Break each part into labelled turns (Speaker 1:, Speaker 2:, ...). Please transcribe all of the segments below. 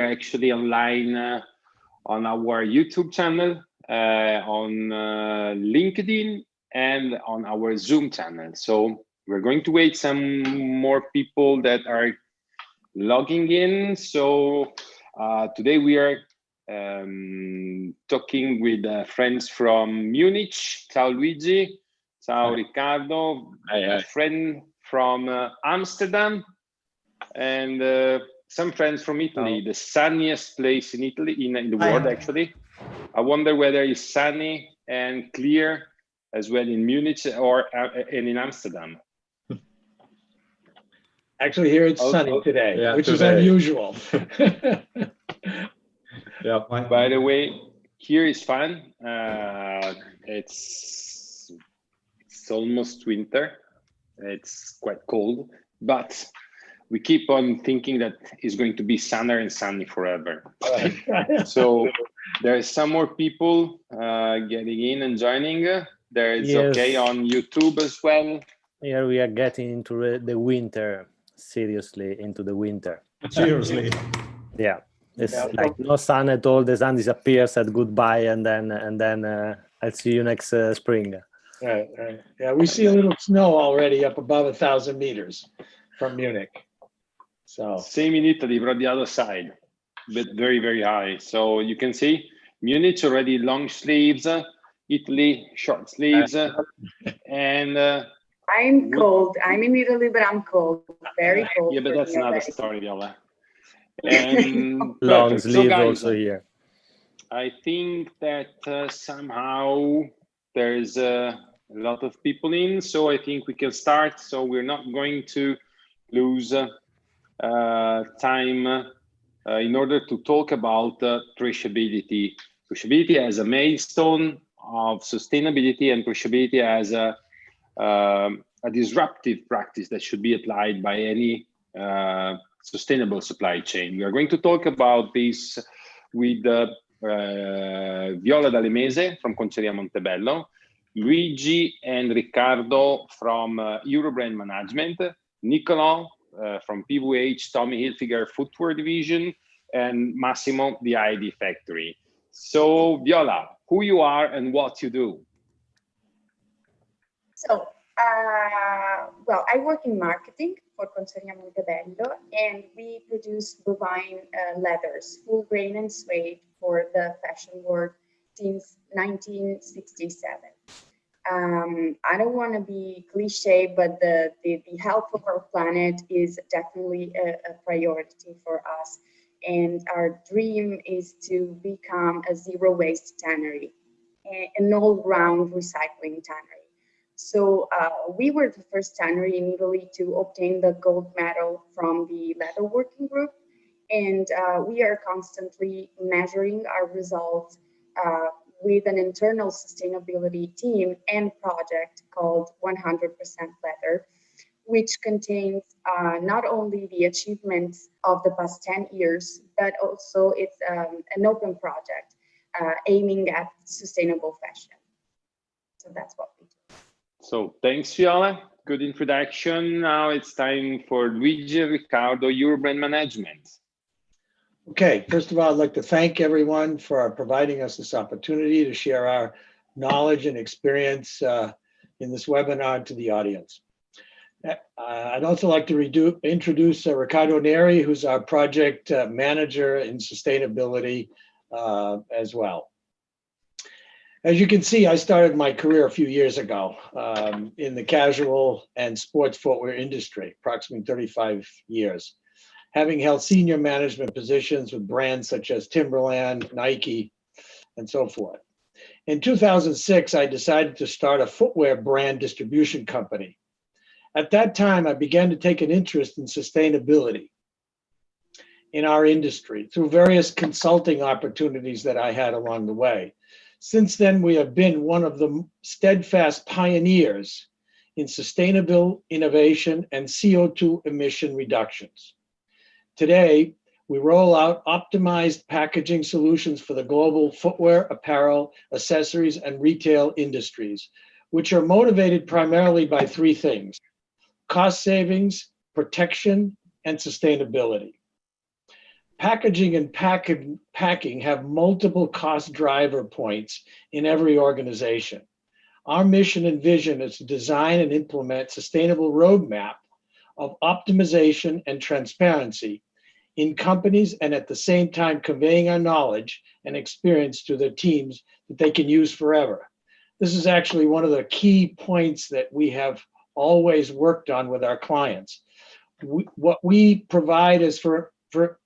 Speaker 1: actually online on our YouTube channel, on LinkedIn, and on our Zoom channel. So we're going to wait some more people that are logging in. So today we are talking with friends from Munich. Ciao Luigi. Ciao Riccardo. A friend from Amsterdam, and some friends from Italy, the sunniest place in Italy, in the world actually. I wonder whether it's sunny and clear as well in Munich or and in Amsterdam.
Speaker 2: Actually, here it's sunny today, which is unusual.
Speaker 1: By the way, here is fun. It's almost winter. It's quite cold, but we keep on thinking that it's going to be sunny and sunny forever. So there's some more people getting in and joining. There's okay on YouTube as well.
Speaker 3: Here we are getting into the winter, seriously into the winter.
Speaker 4: Seriously.
Speaker 3: Yeah, it's like no sun at all. The sun disappears at goodbye, and then I'll see you next spring.
Speaker 2: Right. Yeah, we see a little snow already up above 1,000 meters from Munich. So
Speaker 1: same in Italy, but the other side, but very, very high. So you can see Munich already long sleeves, Italy short sleeves, and
Speaker 5: I'm cold. I'm in Italy, but I'm cold. Very cold.
Speaker 1: Yeah, but that's another story, Viola. And
Speaker 3: long sleeves also here.
Speaker 1: I think that somehow there's a lot of people in, so I think we can start. So we're not going to lose time in order to talk about traceability. Traceability as a milestone of sustainability, and traceability as a disruptive practice that should be applied by any sustainable supply chain. We are going to talk about this with Viola, Dalle, Mese from Conceria, Montebello, Luigi and Riccardo from Eurobrand Management, Nicolò from PVH, Tommy Hilfiger Footwear Division, and Massimo, the ID Factory. So Viola, who you are and what you do?
Speaker 5: So, well, I work in marketing for Conceria Montebello, and we produce bovine leathers, full grain and suede for the fashion world since 1967. I don't want to be cliche, but the health of our planet is definitely a priority for us. And our dream is to become a zero waste tannery, an all-round recycling tannery. So we were the first tannery in Italy to obtain the gold medal from the Leather Working Group. And we are constantly measuring our results with an internal sustainability team and project called 100% Leather, which contains not only the achievements of the past 10 years, but also it's an open project aiming at sustainable fashion. So that's what we do.
Speaker 1: So thanks, Viola. Good introduction. Now it's time for Luigi and Riccardo, Eurobrand Management.
Speaker 2: Okay, first of all, I'd like to thank everyone for providing us this opportunity to share our knowledge and experience in this webinar to the audience. I'd also like to introduce Riccardo Neri, who's our project manager in sustainability as well. As you can see, I started my career a few years ago in the casual and sports footwear industry, approximately 35 years, having held senior management positions with brands such as Timberland, Nike, and so forth. In 2006, I decided to start a footwear brand distribution company. At that time, I began to take an interest in sustainability in our industry through various consulting opportunities that I had along the way. Since then, we have been one of the steadfast pioneers in sustainable innovation and CO2 emission reductions. Today, we roll out optimized packaging solutions for the global footwear, apparel, accessories, and retail industries, which are motivated primarily by three things: cost savings, protection, and sustainability. Packaging and packing have multiple cost driver points in every organization. Our mission and vision is to design and implement sustainable roadmap of optimization and transparency in companies, and at the same time conveying our knowledge and experience to their teams that they can use forever. This is actually one of the key points that we have always worked on with our clients. What we provide is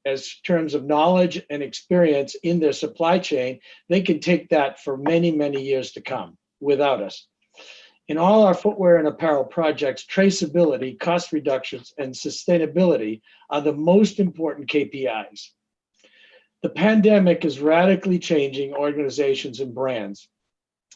Speaker 2: as terms of knowledge and experience in their supply chain, they can take that for many, many years to come without us. In all our footwear and apparel projects, traceability, cost reductions, and sustainability are the most important KPIs. The pandemic is radically changing organizations and brands,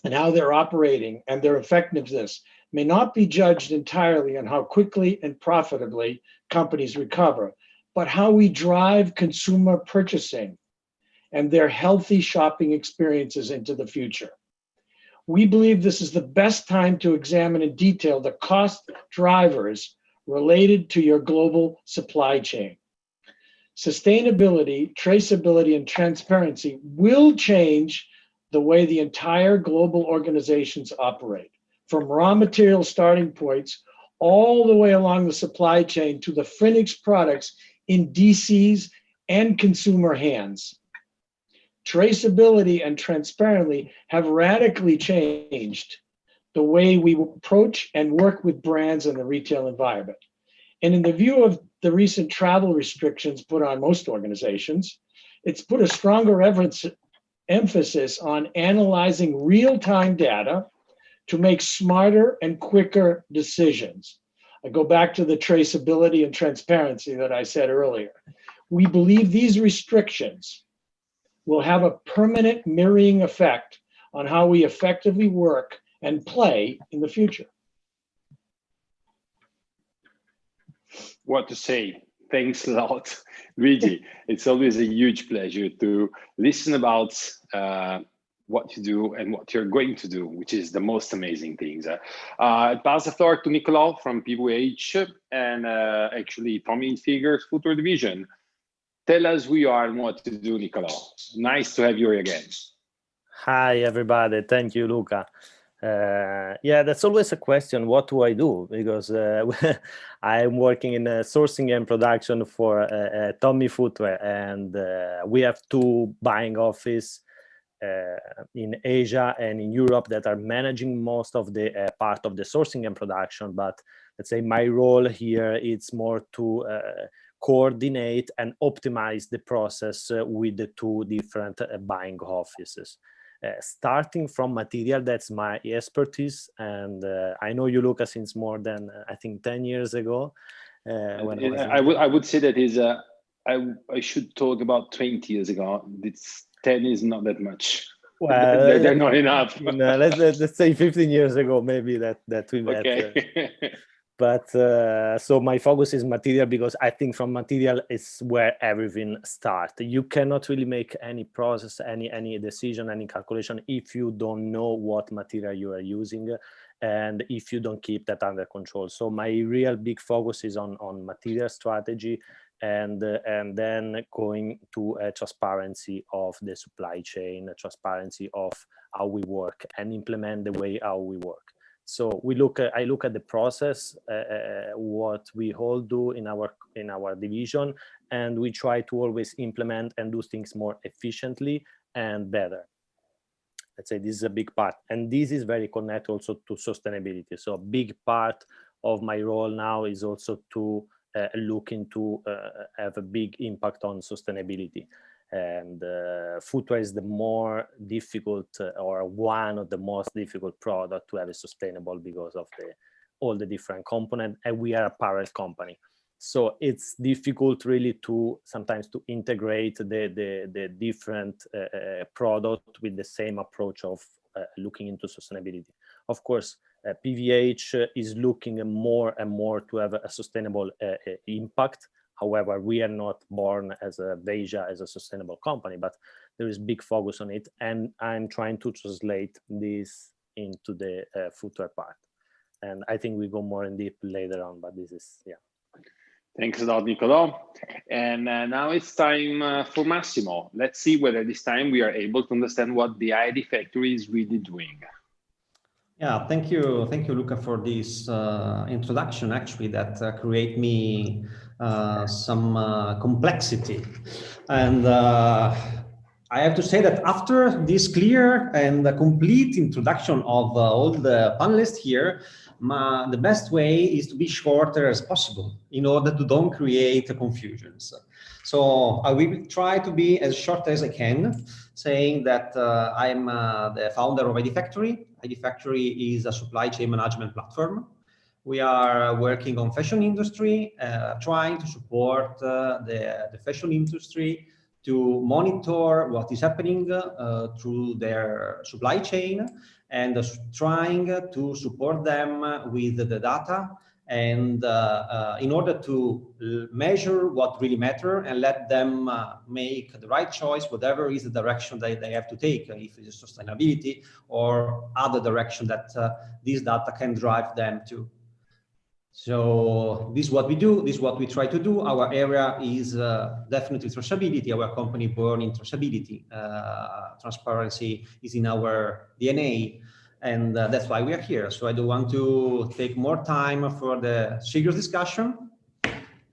Speaker 2: and how they're operating and their effectiveness may not be judged entirely on how quickly and profitably companies recover, but how we drive consumer purchasing and their healthy shopping experiences into the future. We believe this is the best time to examine in detail the cost drivers related to your global supply chain. Sustainability, traceability, and transparency will change the way the entire global organizations operate, from raw material starting points all the way along the supply chain to the finished products in DCs and consumer hands. Traceability and transparency have radically changed the way we approach and work with brands in the retail environment. And in the view of the recent travel restrictions put on most organizations, it's put a stronger emphasis on analyzing real-time data to make smarter and quicker decisions. I go back to the traceability and transparency that I said earlier. We believe these restrictions will have a permanent mirroring effect on how we effectively work and play in the future.
Speaker 1: What to say? Thanks a lot, Luigi. It's always a huge pleasure to listen about what you do and what you're going to do, which is the most amazing things. I pass the floor to Nicolò from PVH and actually Tommy Hilfiger's Footwear Division. Tell us who you are and what to do, Nicolò. Nice to have you here again.
Speaker 3: Hi, everybody. Thank you, Luca. Yeah, that's always a question. What do I do? Because I'm working in sourcing and production for Tommy Footwear, and we have two buying offices in Asia and in Europe that are managing most of the part of the sourcing and production. But let's say my role here is more to coordinate and optimize the process with the two different buying offices. Starting from material, that's my expertise, and I know you, Luca, since more than I think 10 years ago.
Speaker 1: I would say that is I should talk about 20 years ago. It's 10 is not that much. Well, they're not enough.
Speaker 3: No, let's say 15 years ago, maybe that we met.
Speaker 1: Okay.
Speaker 3: But so my focus is material, because I think from material is where everything starts. You cannot really make any process, any decision, any calculation if you don't know what material you are using, and if you don't keep that under control. So my real big focus is on material strategy, and then going to a transparency of the supply chain, a transparency of how we work, and implement the way how we work. So I look at the process, what we all do in our division, and we try to always implement and do things more efficiently and better. Let's say this is a big part, and this is very connected also to sustainability. So a big part of my role now is also to look into have a big impact on sustainability. And footwear is the more difficult or one of the most difficult product to have a sustainable, because of all the different components, and we are a apparel company, so it's difficult really to sometimes to integrate the different product with the same approach of looking into sustainability. Of course, PVH is looking more and more to have a sustainable impact. However, we are not born as a Veja, as a sustainable company, but there is big focus on it, and I'm trying to translate this into the footwear part. And I think we go more in deep later on, but this is, yeah.
Speaker 1: Thanks a lot, Nicolò. And now it's time for Massimo. Let's see whether this time we are able to understand what the ID factory is really doing.
Speaker 4: Yeah, thank you, Luca, for this introduction. Actually, that create me some complexity, and I have to say that after this clear and complete introduction of all the panelists here, the best way is to be shorter as possible in order to don't create confusions. So I will try to be as short as I can, saying that I'm the founder of ID Factory. ID Factory is a supply chain management platform. We are working on fashion industry, trying to support the fashion industry to monitor what is happening through their supply chain, and trying to support them with the data, and in order to measure what really matters and let them make the right choice, whatever is the direction that they have to take, if it's sustainability or other direction that this data can drive them to. So this is what we do, this is what we try to do. Our area is definitely traceability. Our company born in traceability. Transparency is in our DNA, and that's why we are here. So I don't want to take more time for the serious discussion,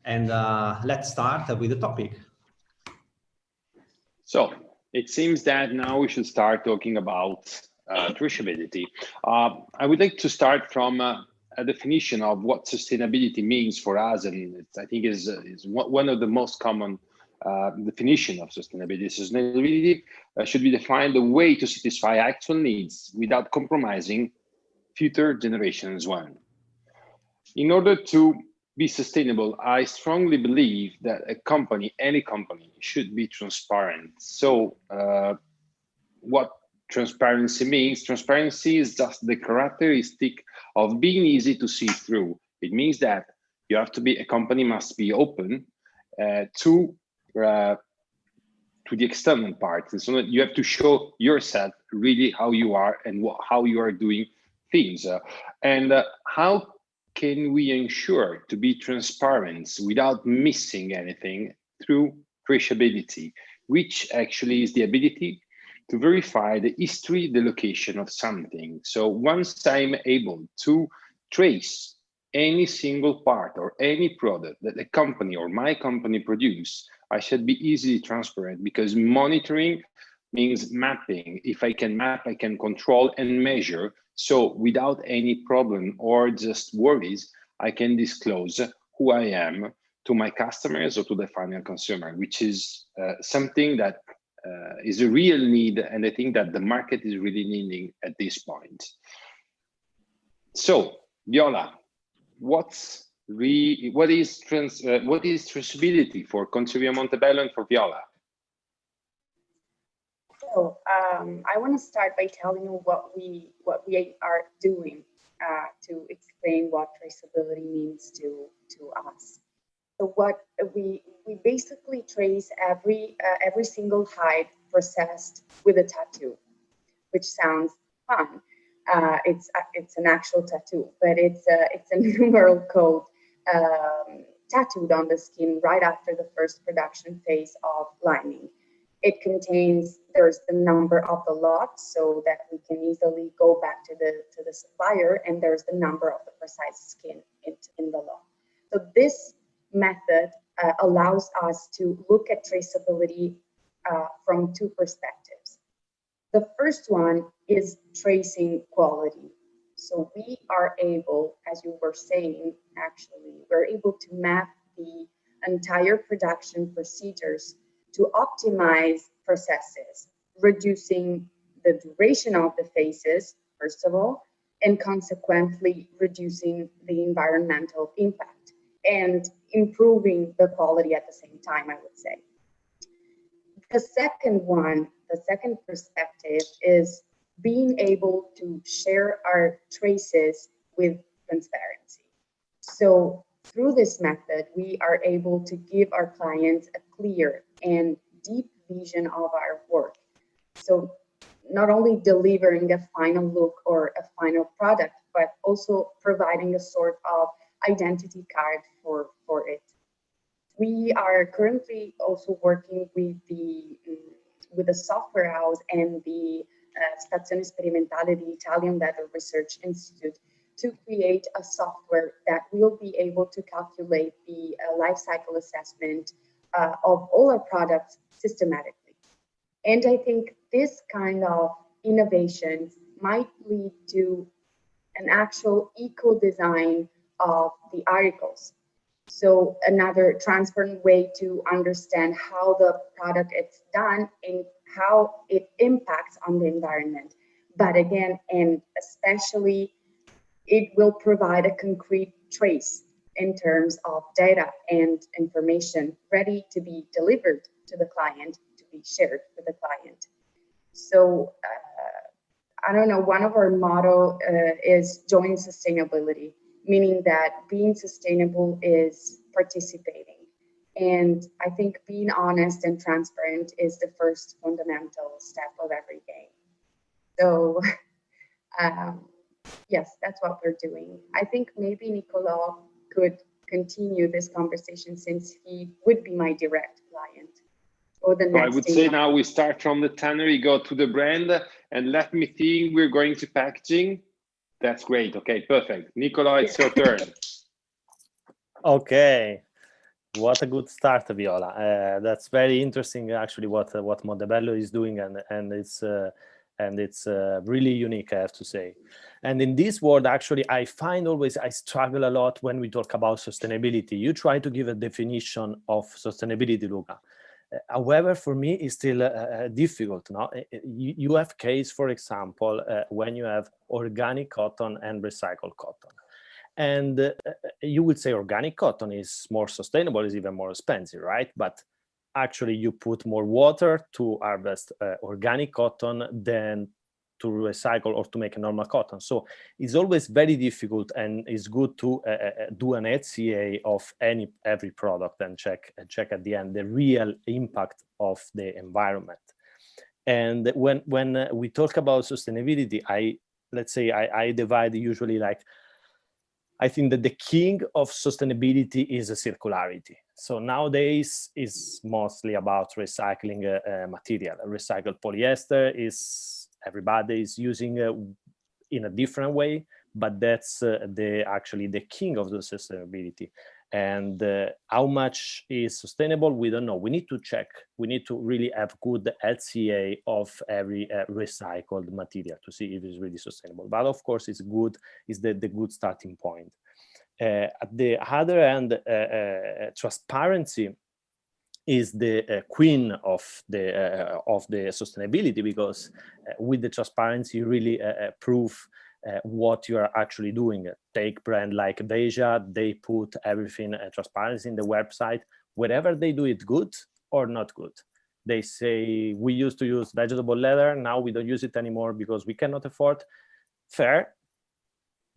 Speaker 4: and let's start with the topic.
Speaker 1: So it seems that now we should start talking about traceability. I would like to start from a definition of what sustainability means for us, and I think is one of the most common definition of sustainability. Sustainability should be defined a way to satisfy actual needs without compromising future generations' one. In order to be sustainable, I strongly believe that a company, any company, should be transparent. So what transparency means? Transparency is just the characteristic of being easy to see through. It means that you have to be, a company must be open to the external part. And so that you have to show yourself really how you are and how you are doing things. How can we ensure to be transparent without missing anything? Through traceability, which actually is the ability to verify the history, the location of something. So once I'm able to trace any single part or any product that a company or my company produce, I should be easily transparent, because monitoring means mapping. If I can map, I can control and measure. So without any problem or just worries, I can disclose who I am to my customers or to the final consumer, which is something that is a real need, and I think that the market is really needing at this point. So, Viola, what is traceability for Conceria Montebello and for Viola?
Speaker 5: So I want to start by telling you what we are doing to explain what traceability means to us. So what we basically trace every single hide processed with a tattoo, which sounds fun. It's an actual tattoo, but it's a numeral code tattooed on the skin right after the first production phase of lining. It contains, there's the number of the lot so that we can easily go back to the supplier, and there's the number of the precise skin in the lot. So this method allows us to look at traceability from two perspectives. The first one is tracing quality. So we are able, as you were saying, actually, we're able to map the entire production procedures to optimize processes, reducing the duration of the phases, first of all, and consequently reducing the environmental impact and improving the quality at the same time, I would say. The second perspective is being able to share our traces with transparency. So through this method, we are able to give our clients a clear and deep vision of our work. So not only delivering a final look or a final product, but also providing a sort of identity card for it. We are currently also working with the software house and the Stazione Sperimentale, the Italian Leather Research Institute, to create a software that will be able to calculate the life cycle assessment of all our products systematically. And I think this kind of innovation might lead to an actual eco-design of the articles. So another transparent way to understand how the product is done and how it impacts on the environment. But again, and especially, it will provide a concrete trace in terms of data and information ready to be delivered to the client, to be shared with the client. So I don't know, one of our motto is join sustainability, meaning that being sustainable is participating. And I think being honest and transparent is the first fundamental step of every game. So yes, that's what we're doing. I think maybe Nicolò could continue this conversation since he would be my direct client. Or the next
Speaker 1: I would say now we start from the tannery, go to the brand, and let me think we're going to packaging. That's great. Okay, perfect. Nicolò, it's your turn.
Speaker 3: Okay. What a good start, Viola. That's very interesting, actually, what Montebello is doing, and it's really unique, I have to say. And in this world, actually, I find always I struggle a lot when we talk about sustainability. You try to give a definition of sustainability, Luca. However, for me, it's still difficult. No? You have case, for example, when you have organic cotton and recycled cotton. And you would say organic cotton is more sustainable, is even more expensive, right? But actually, you put more water to harvest organic cotton than to recycle or to make a normal cotton. So it's always very difficult, and it's good to do an HCA of every product and check at the end the real impact of the environment. And when we talk about sustainability, I divide usually like, I think that the king of sustainability is circularity. So nowadays is mostly about recycling material. Recycled polyester is everybody is using in a different way, but that's actually the king of the sustainability. And how much is sustainable, we don't know. We need to check. We need to really have good LCA of every recycled material to see if it's really sustainable. But of course, it's good. It's the good starting point. At the other end, transparency is the queen of the sustainability, because with the transparency, you really prove what you are actually doing. Take brand like Veja, they put everything transparency in the website, wherever they do it good or not good. They say, we used to use vegetable leather, now we don't use it anymore because we cannot afford. Fair.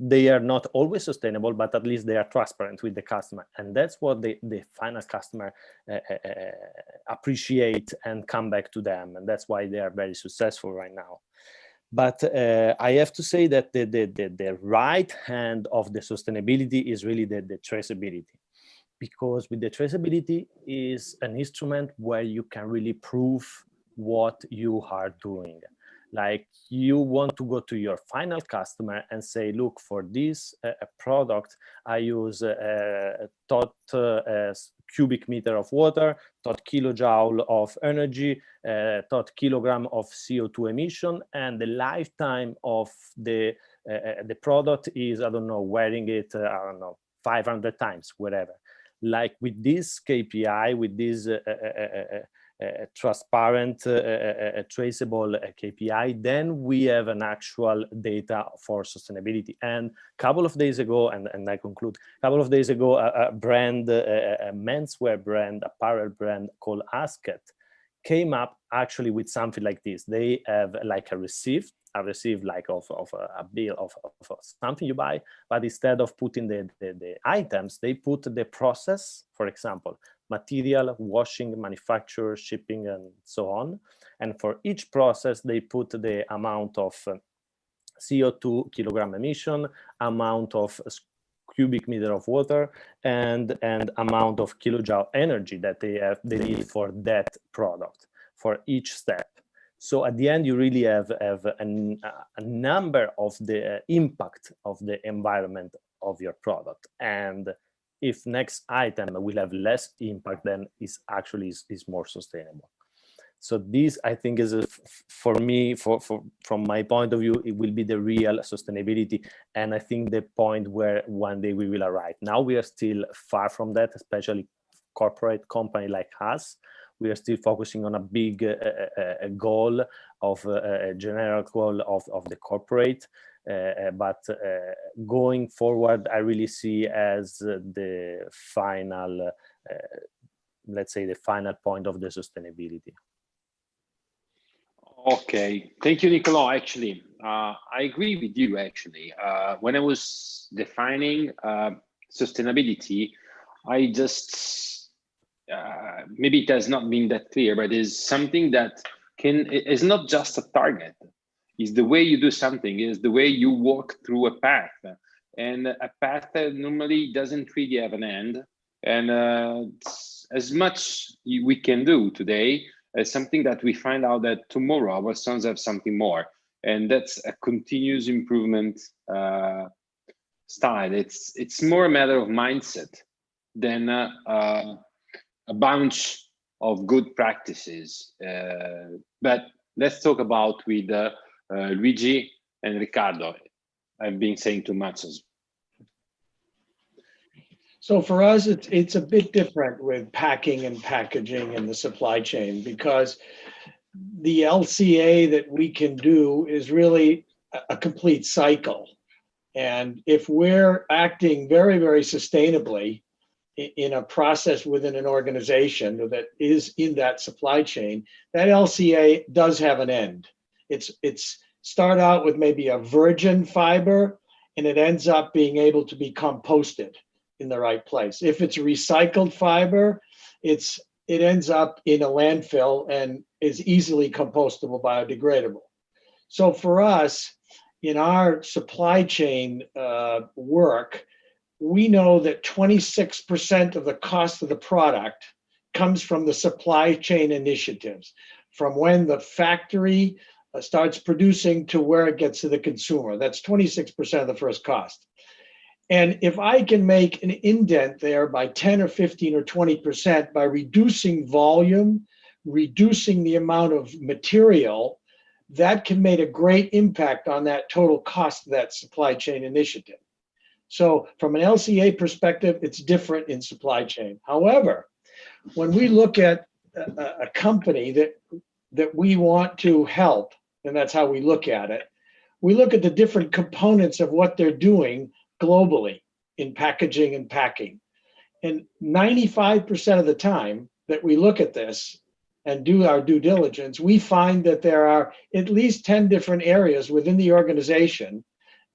Speaker 3: They are not always sustainable, but at least they are transparent with the customer. And that's what the final customer appreciate and come back to them. And that's why they are very successful right now. But I have to say that the right hand of the sustainability is really the traceability. Because with the traceability is an instrument where you can really prove what you are doing. Like you want to go to your final customer and say, look, for this product, I use cubic meter of water, kilojoule of energy, kilogram of CO2 emission, and the lifetime of the product is, I don't know, wearing it, 500 times, whatever. Like with this KPI, with this transparent, traceable KPI, then we have an actual data for sustainability. And a couple of days ago, and I conclude, a couple of days ago, a brand, a menswear brand, apparel brand called Asket, came up actually with something like this. They have like a receipt like of a bill of something you buy, but instead of putting the items, they put the process, for example, material, washing, manufacture, shipping, and so on. And for each process, they put the amount of CO2 kilogram emission, amount of cubic meter of water and amount of kilojoule energy that they need for that product for each step. So at the end, you really have a number of the impact of the environment of your product. And if next item will have less impact, then it's actually is more sustainable. So this, I think, is for me, from my point of view, it will be the real sustainability. And I think the point where one day we will arrive. Now we are still far from that, especially corporate company like us. We are still focusing on a big goal of a general goal of the corporate. But going forward, I really see as the final, let's say, the final point of the sustainability.
Speaker 1: Okay, thank you, Nicolò. Actually, I agree with you. Actually, when I was defining sustainability, I just maybe it has not been that clear, but is something that is not just a target. Is the way you do something, is the way you walk through a path, and a path that normally doesn't really have an end. And as much we can do today as something that we find out that tomorrow our sons have something more, and that's a continuous improvement style. It's more a matter of mindset than a bunch of good practices. But let's talk about with Luigi and Riccardo. I've been saying too much.
Speaker 2: So for us, it's a bit different with packing and packaging and the supply chain, because the LCA that we can do is really a complete cycle. And if we're acting very, very sustainably in a process within an organization that is in that supply chain, that LCA does have an end. It's start out with maybe a virgin fiber, and it ends up being able to be composted in the right place. If it's recycled fiber, it ends up in a landfill and is easily compostable, biodegradable. So for us, in our supply chain work, we know that 26% of the cost of the product comes from the supply chain initiatives, from when the factory starts producing to where it gets to the consumer. That's 26% of the first cost. And if I can make an indent there by 10 or 15 or 20% by reducing volume, reducing the amount of material, that can make a great impact on that total cost of that supply chain initiative. So from an LCA perspective, it's different in supply chain. However, when we look at a company that we want to help, and that's how we look at it, we look at the different components of what they're doing globally in packaging and packing. And 95% of the time that we look at this and do our due diligence, we find that there are at least 10 different areas within the organization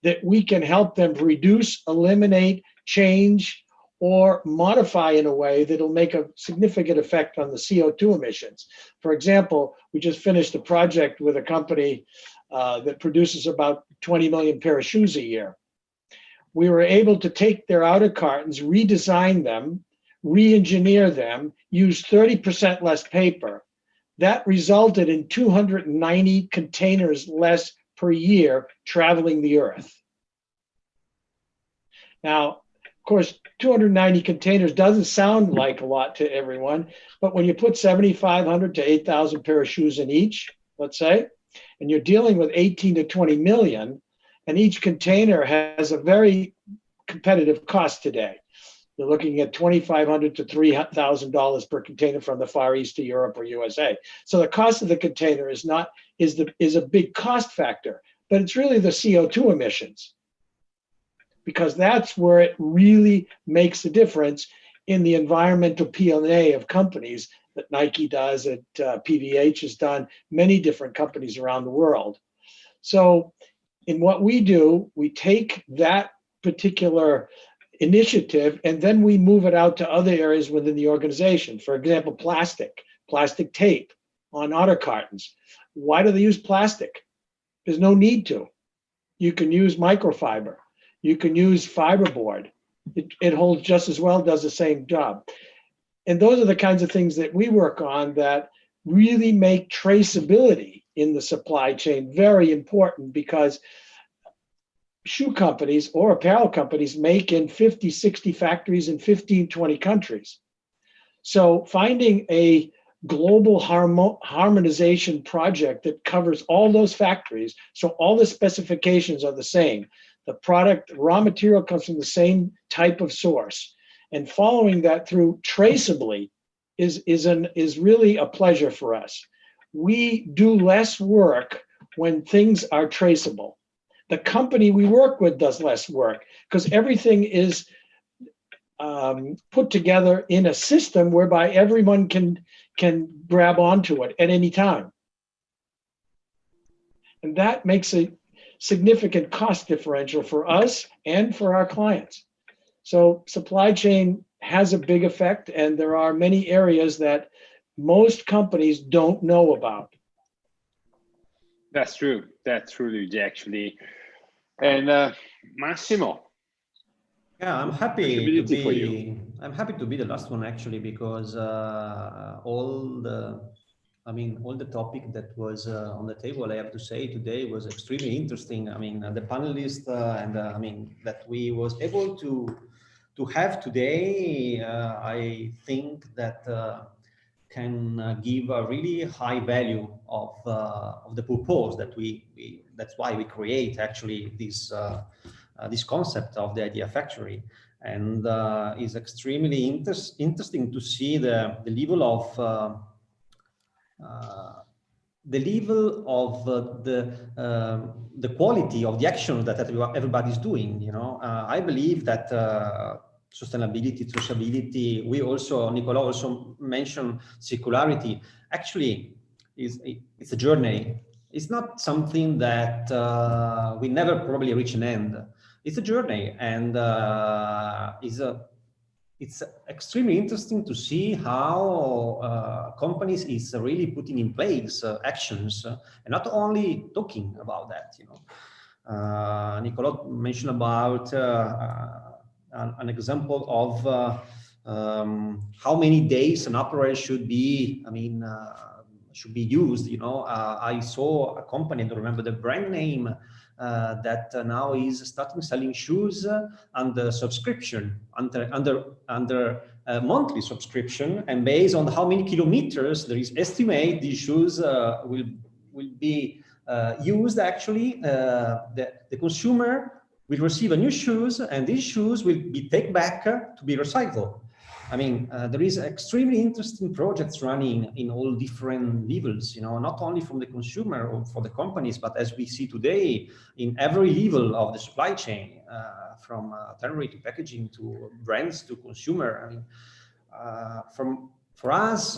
Speaker 2: that we can help them reduce, eliminate, change, or modify in a way that'll make a significant effect on the CO2 emissions. For example, we just finished a project with a company that produces about 20 million pair of shoes a year. We were able to take their outer cartons, redesign them, re-engineer them, use 30% less paper. That resulted in 290 containers less per year traveling the earth. Now, of course, 290 containers doesn't sound like a lot to everyone, but when you put 7,500 to 8,000 pair of shoes in each, let's say, and you're dealing with 18 to 20 million, and each container has a very competitive cost today. You're looking at $2,500 to $3,000 per container from the Far East to Europe or USA. So the cost of the container is a big cost factor, but it's really the CO2 emissions, because that's where it really makes a difference in the environmental P&A of companies that Nike does, that PVH has done, many different companies around the world. So in what we do, we take that particular initiative and then we move it out to other areas within the organization. For example, plastic tape on auto cartons. Why do they use plastic? There's no need to. You can use microfiber. You can use fiberboard. it holds just as well, does the same job. And those are the kinds of things that we work on that really make traceability in the supply chain very important, because shoe companies or apparel companies make in 50, 60 factories in 15, 20 countries. So finding a global harmonization project that covers all those factories, so all the specifications are the same, the product, raw material comes from the same type of source, and following that through traceably is really a pleasure for us. We do less work when things are traceable. The company we work with does less work because everything is put together in a system whereby everyone can grab onto it at any time. And that makes a significant cost differential for us and for our clients. So supply chain has a big effect, and there are many areas that most companies don't know about.
Speaker 1: That's true, Luigi, actually. And Massimo.
Speaker 4: Yeah, I'm happy to be. I'm happy to be the last one, actually, because all the topic that was on the table, I have to say, today was extremely interesting. I mean, the panelists that we was able to have today, I think that can give a really high value of the purpose that that's why we create actually this concept of the idea factory, and is extremely interesting to see the level of the quality of the action that everybody's doing. You know, I believe that sustainability, traceability. Nicolò also mentioned circularity. Actually, it's a journey. It's not something that we never probably reach an end. It's a journey, and it's extremely interesting to see how companies is really putting in place actions and not only talking about that. You know, Nicolò mentioned about an example of how many days an operator should be. Should be used. You know, I saw a company, I don't remember the brand name, that now is starting selling shoes under subscription, under monthly subscription, and based on how many kilometers there is estimate these shoes will be used. Actually, the consumer will receive a new shoes, and these shoes will be taken back to be recycled. I mean, there is extremely interesting projects running in all different levels, you know, not only from the consumer or for the companies, but as we see today in every level of the supply chain, from tannery to packaging to brands to consumer. I mean, for us,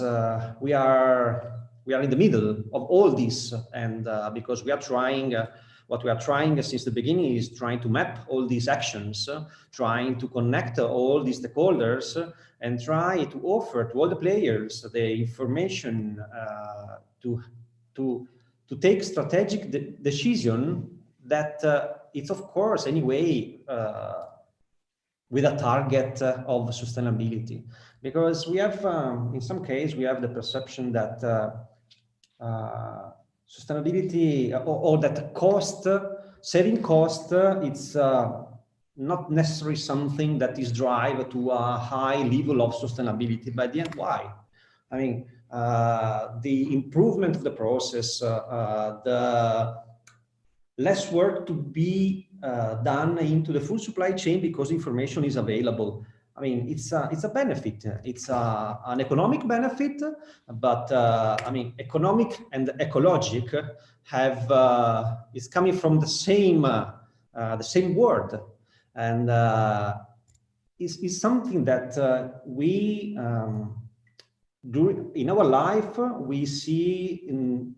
Speaker 4: we are in the middle of all this, and because we are trying. What we are trying since the beginning is trying to map all these actions, trying to connect all these stakeholders, and try to offer to all the players the information to take strategic decision that it's of course anyway with a target of sustainability, because we have in some case we have the perception that sustainability or that saving cost, it's not necessarily something that is drive to a high level of sustainability. By the end, why? I mean, the improvement of the process, the less work to be done into the full supply chain because information is available. I mean, it's a benefit. It's an economic benefit, but I mean, economic and ecologic is coming from the same word, and is something that we do in our life. We see in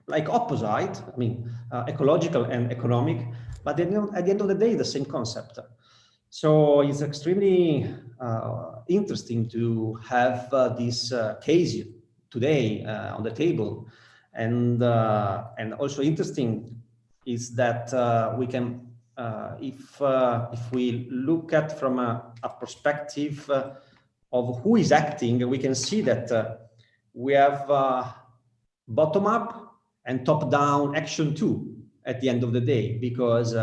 Speaker 4: like opposite. I mean, ecological and economic, but at the end of the day, the same concept. So it's extremely interesting to have this case today on the table, and also interesting is that we can if we look at from a perspective of who is acting, we can see that we have bottom-up and top-down action too at the end of the day, because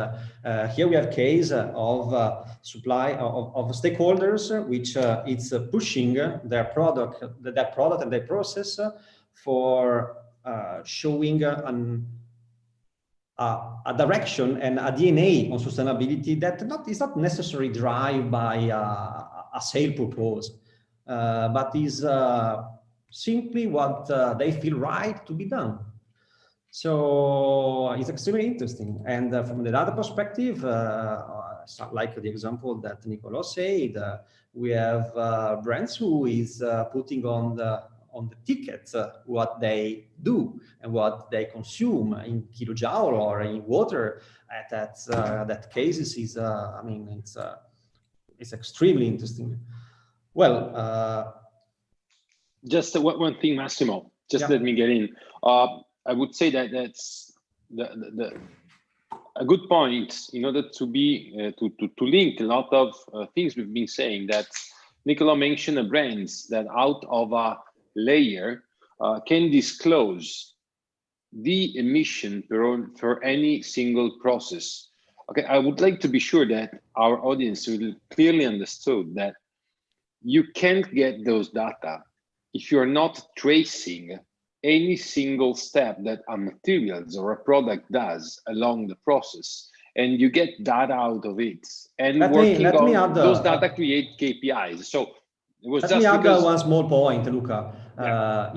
Speaker 4: here we have case of supply of stakeholders which it's pushing their product and their process for showing a direction and a DNA on sustainability that is not necessarily driven by a sale purpose, but is simply what they feel right to be done. So it's extremely interesting. And from the other perspective, like the example that Nicolò said, we have brands who is putting on the ticket what they do and what they consume in kilojoule or in water. That cases is, I mean, it's extremely interesting. Well,
Speaker 1: just one thing, Massimo. Just let me get in. I would say that that's a good point in order to be to link a lot of things we've been saying. That Nicolò mentioned brands that out of a layer can disclose the emission for any single process. Okay, I would like to be sure that our audience will clearly understood that you can't get those data if you're not tracing any single step that a materials or a product does along the process, and you get data out of it. And those data create KPIs. So it was
Speaker 4: let me add one small point, Luca. But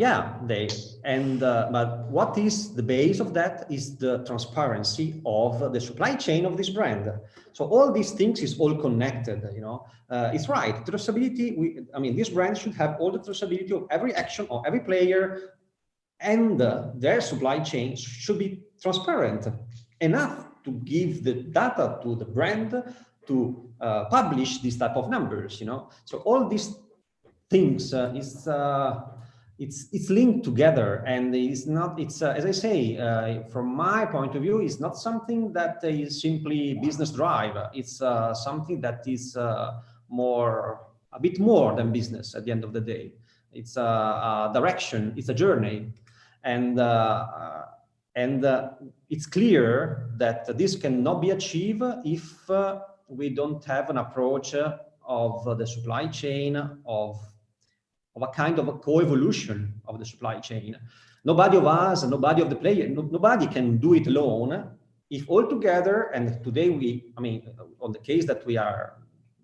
Speaker 4: what is the base of that is the transparency of the supply chain of this brand. So all these things is all connected, you know. It's right, traceability, I mean, this brand should have all the traceability of every action of every player, and their supply chain should be transparent enough to give the data to the brand to publish this type of numbers, you know. So all these things it's linked together, and it's not, it's as I say, from my point of view, it's not something that is simply business drive. It's something that is a bit more than business at the end of the day. It's a direction, it's a journey. And it's clear that this cannot be achieved if we don't have an approach of the supply chain of a kind of a co-evolution of the supply chain. Nobody of us, nobody of the player, nobody can do it alone. If all together, and today I mean, on the case that we are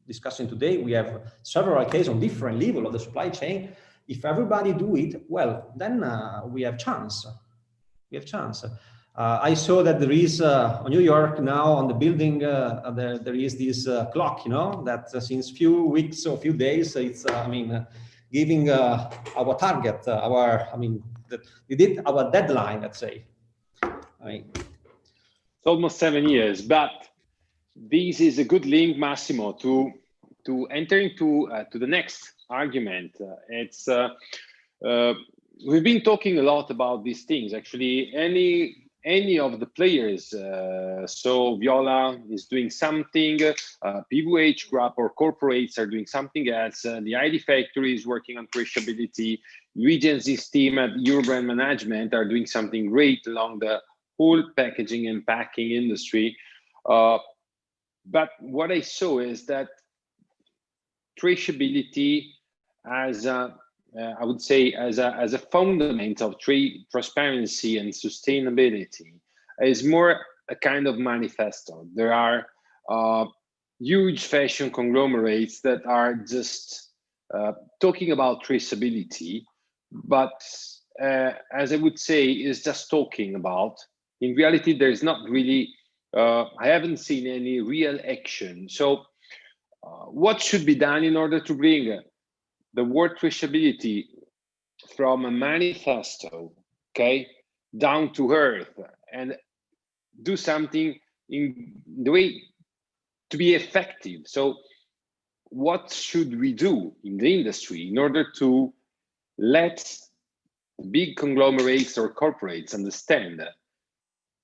Speaker 4: discussing today, we have several cases on different levels of the supply chain. If everybody do it, well, then we have chance. We have chance. I saw that there is on New York now on the building, there is this clock, you know, that since few weeks or few days, it's, I mean, giving our target, we did our deadline, let's say. I mean,
Speaker 1: it's almost 7 years, but this is a good link, Massimo, to enter into to the next argument. It's we've been talking a lot about these things. Actually, any of the players, so Viola is doing something, PVH Group or corporates are doing something else, the ID Factory is working on traceability, Luigi and his team at Eurobrand Management are doing something great along the whole packaging and packing industry. But what I saw is that traceability as I would say as a fundament of transparency and sustainability is more a kind of manifesto. There are huge fashion conglomerates that are just talking about traceability, but as I would say, is just talking about. In reality, there's not really, I haven't seen any real action. So what should be done in order to bring the word traceability from a manifesto, okay, down to earth, and do something in the way to be effective? So what should we do in the industry in order to let big conglomerates or corporates understand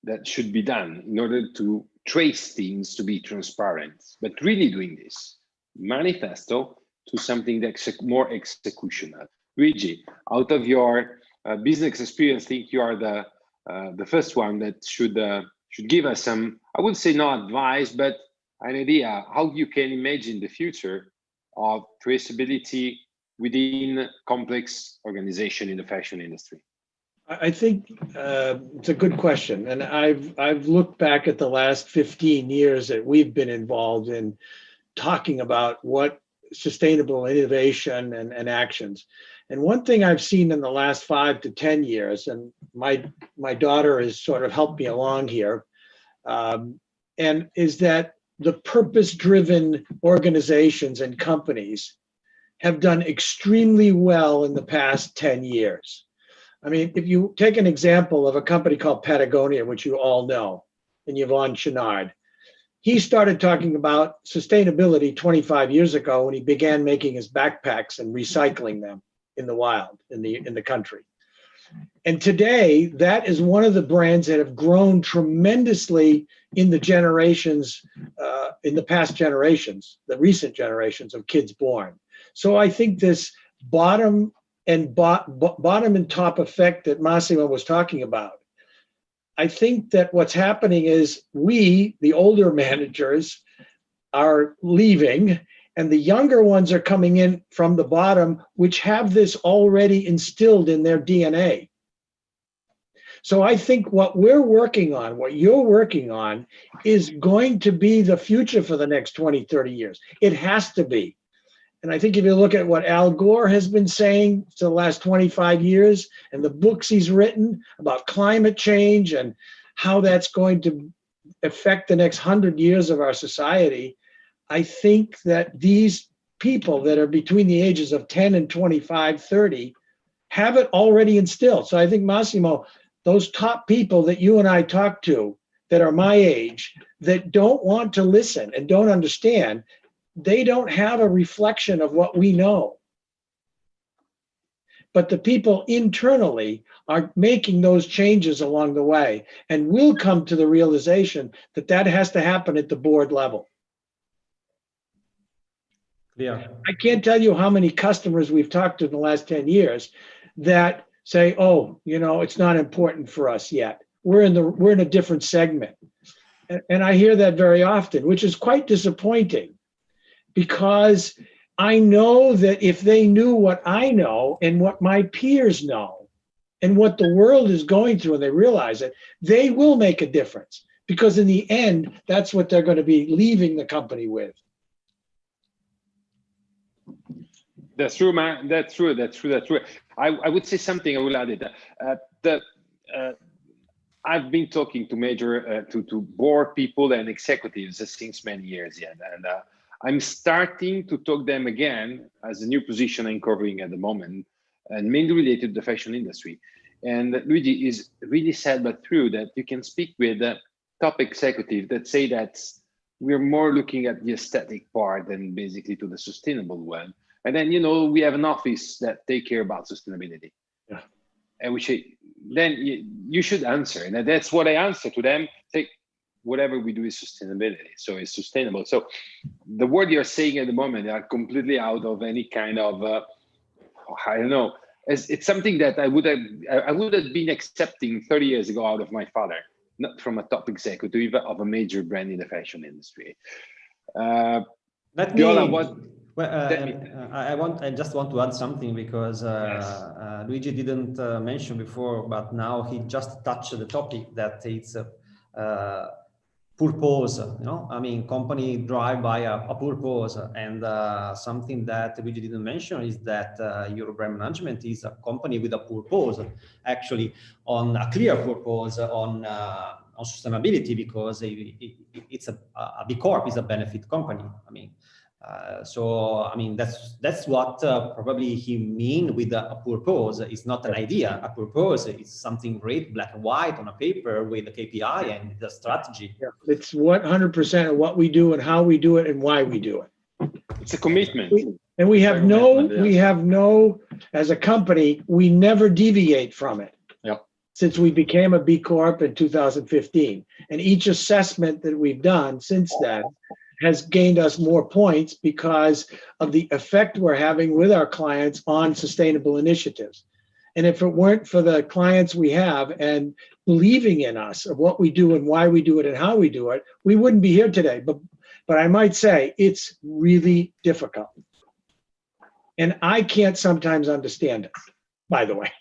Speaker 1: that should be done in order to trace things to be transparent, but really doing this manifesto to something that's more executional. Luigi, out of your business experience, I think you are the first one that should give us some, I would say not advice, but an idea how you can imagine the future of traceability within complex organization in the fashion industry.
Speaker 2: I think it's a good question, and I've looked back at the last 15 years that we've been involved in talking about what sustainable innovation and actions. And one thing I've seen in the last 5 to 10 years, and my daughter has sort of helped me along here, and is that the purpose-driven organizations and companies have done extremely well in the past 10 years. I mean, if you take an example of a company called Patagonia, which you all know, and Yvon Chouinard, he started talking about sustainability 25 years ago when he began making his backpacks and recycling them in the wild, in the country. And today, that is one of the brands that have grown tremendously in the generations, in the past generations, the recent generations of kids born. So I think this bottom and top effect that Massimo was talking about, I think that what's happening is we, the older managers, are leaving, and the younger ones are coming in from the bottom, which have this already instilled in their DNA. So I think what we're working on, what you're working on, is going to be the future for the next 20, 30 years. It has to be. And I think if you look at what Al Gore has been saying for the last 25 years and the books he's written about climate change and how that's going to affect the next 100 years of our society, I think that these people that are between the ages of 10 and 25, 30 have it already instilled. So I think, Massimo, those top people that you and I talk to that are my age, that don't want to listen and don't understand, they don't have a reflection of what we know. But the people internally are making those changes along the way and will come to the realization that that has to happen at the board level.
Speaker 4: Yeah.
Speaker 2: I can't tell you how many customers we've talked to in the last 10 years that say, oh, you know, it's not important for us yet. We're in a different segment. And I hear that very often, which is quite disappointing, because I know that if they knew what I know and what my peers know and what the world is going through and they realize it, they will make a difference, because in the end, that's what they're going to be leaving the company with.
Speaker 1: That's true, man. That's true. I would say something. I will add it. I've been talking to board people and executives since many years, and I'm starting to talk them again as a new position I'm covering at the moment, and mainly related to the fashion industry. And Luigi is really sad but true that you can speak with top executives that say that we're more looking at the aesthetic part than basically to the sustainable one. And then, you know, we have an office that take care about sustainability.
Speaker 2: Yeah.
Speaker 1: And we should, then you should answer. And that's what I answer to them. Say, whatever we do is sustainability. So it's sustainable. So the word you're saying at the moment are completely out of any kind of, I don't know. It's something that I would have been accepting 30 years ago out of my father, not from a top executive of a major brand in the fashion industry.
Speaker 4: Viola, I just want to add something, because
Speaker 1: yes.
Speaker 4: Luigi didn't mention before, but now he just touched the topic that it's purpose. You know, I mean, company drive by a purpose, and something that Luigi didn't mention is that your brand management is a company with a purpose, actually on a clear purpose on sustainability, because it's a B Corp is a benefit company. I mean. So I mean that's what probably he mean with a purpose. It's not an idea. A purpose is something great, black and white on a paper with a KPI and the strategy.
Speaker 2: Yeah, it's 100% of what we do and how we do it and why we do it.
Speaker 1: It's a commitment.
Speaker 2: And we have no, as a company, we never deviate from it.
Speaker 1: Yeah.
Speaker 2: since we became a B Corp in 2015. And each assessment that we've done since then has gained us more points because of the effect we're having with our clients on sustainable initiatives. And if it weren't for the clients we have and believing in us of what we do and why we do it and how we do it, we wouldn't be here today. But I might say it's really difficult. And I can't sometimes understand it, by the way.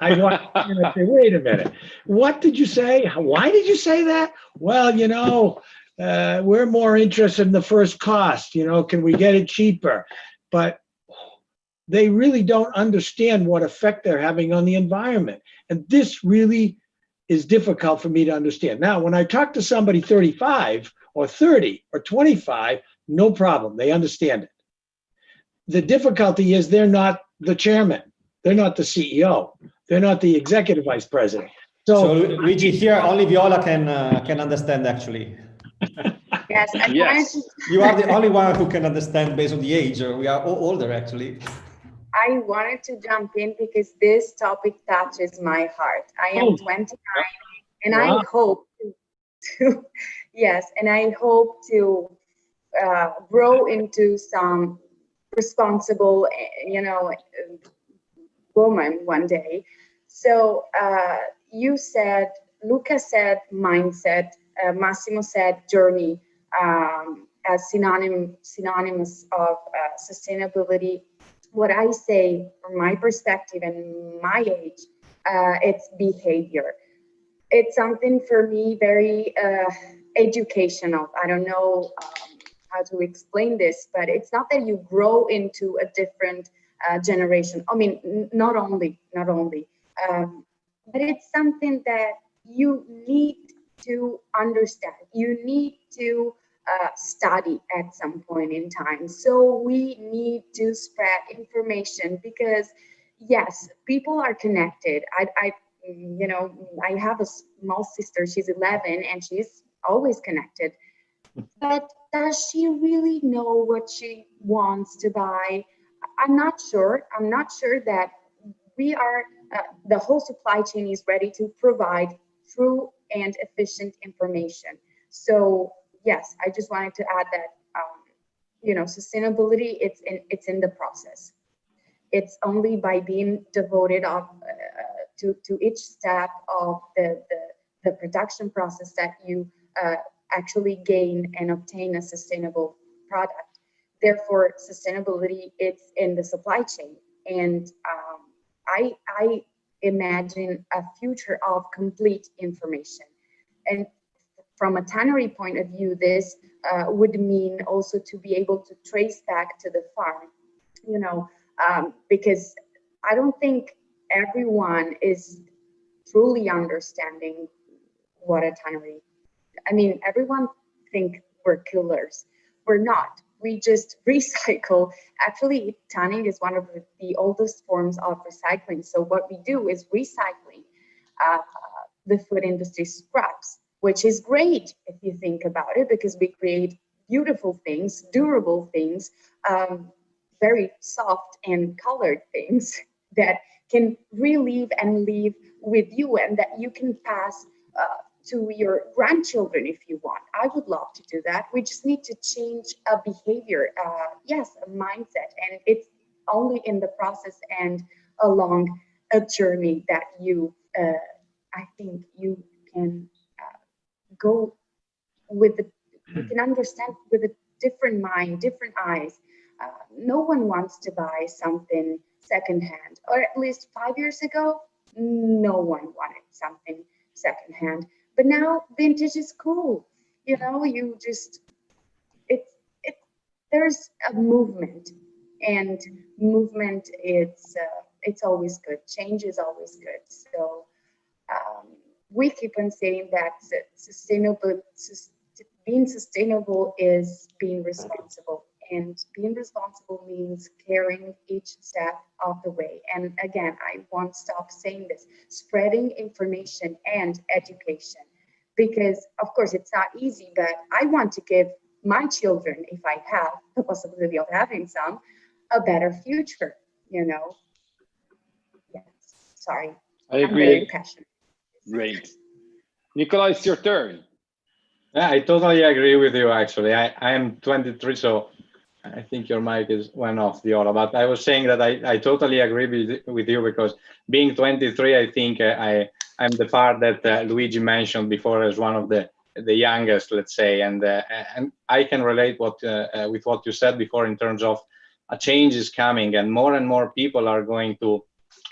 Speaker 2: I want to say, wait a minute, what did you say? Why did you say that? Well, you know, we're more interested in the first cost, you know, can we get it cheaper? But they really don't understand what effect they're having on the environment. And this really is difficult for me to understand. Now, when I talk to somebody 35 or 30 or 25, no problem, they understand it. The difficulty is they're not the chairman, they're not the CEO, they're not the executive vice president.
Speaker 4: So Luigi, here only Viola can understand actually.
Speaker 5: Yes,
Speaker 1: yes.
Speaker 4: You are the only one who can understand based on the age. We are all older actually.
Speaker 5: I wanted to jump in because this topic touches my heart. I am 29 and wow. I hope to yes, and I hope to grow into some responsible, you know, woman one day. So you said, Luca said mindset, Massimo said journey as synonymous of sustainability. What I say from my perspective and my age, it's behavior. It's something for me very educational. I don't know how to explain this, but it's not that you grow into a different generation. I mean, not only, but it's something that you need to understand. You need to study at some point in time. So we need to spread information because yes, people are connected. You know, I have a small sister, she's 11 and she's always connected. But does she really know what she wants to buy? I'm not sure. I'm not sure that we are, the whole supply chain is ready to provide true and efficient information. So yes, I just wanted to add that, you know, sustainability, it's in the process. It's only by being devoted to each step of the production process that you actually gain and obtain a sustainable product. Therefore, sustainability, it's in the supply chain. And I imagine a future of complete information. And from a tannery point of view, this would mean also to be able to trace back to the farm, you know, because I don't think everyone is truly understanding what a tannery. I mean, everyone think we're killers. We're not. We just recycle. Actually, tanning is one of the oldest forms of recycling. So what we do is recycling the food industry scraps, which is great if you think about it, because we create beautiful things, durable things, very soft and colored things that can relive and live with you and that you can pass to your grandchildren if you want. I would love to do that. We just need to change a behavior, yes, a mindset, and it's only in the process and along a journey that you, I think you can go with you can understand with a different mind, different eyes. No one wants to buy something secondhand, or at least 5 years ago, no one wanted something secondhand. But now vintage is cool. You know, you just, there's a movement, and movement, it's always good. Change is always good. So we keep on saying that being sustainable is being responsible. And being responsible means carrying each step of the way. And again, I won't stop saying this, spreading information and education. Because of course it's not easy, but I want to give my children, if I have the possibility of having some, a better future, you know? Yes, sorry.
Speaker 1: I
Speaker 5: I'm very
Speaker 1: agree.
Speaker 5: passionate.
Speaker 1: Great. Nicolò, it's your turn.
Speaker 6: Yeah, I totally agree with you, actually. I am 23, so I think your mic went off, Viola. But I was saying that I totally agree with you, because being 23, I think I'm the part that Luigi mentioned before as one of the youngest, let's say. And I can relate with what you said before in terms of a change is coming, and more people are going to